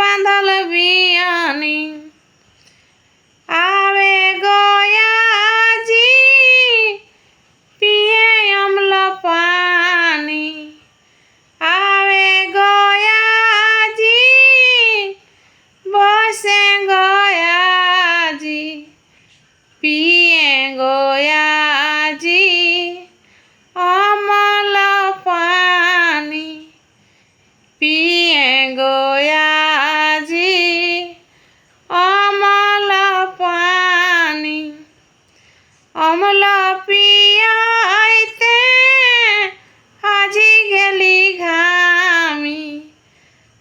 बांधल बियानी आवे गया जी पिए अम्ल पानी आवे गया जी बसे गया जी पिए गया जी अम्ल पानी पिए गया जी अम्ल पानी अम्ल पियाइते हाजी गेली घामी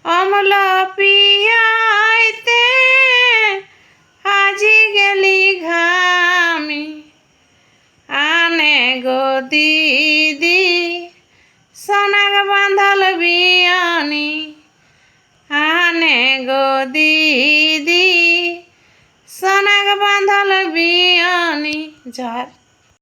अम्ल पियाइते हाजी गेली घामी आने गो दीदी सनक बांधल बियानी आने गो दीदी सनक बांधल बियानी। जय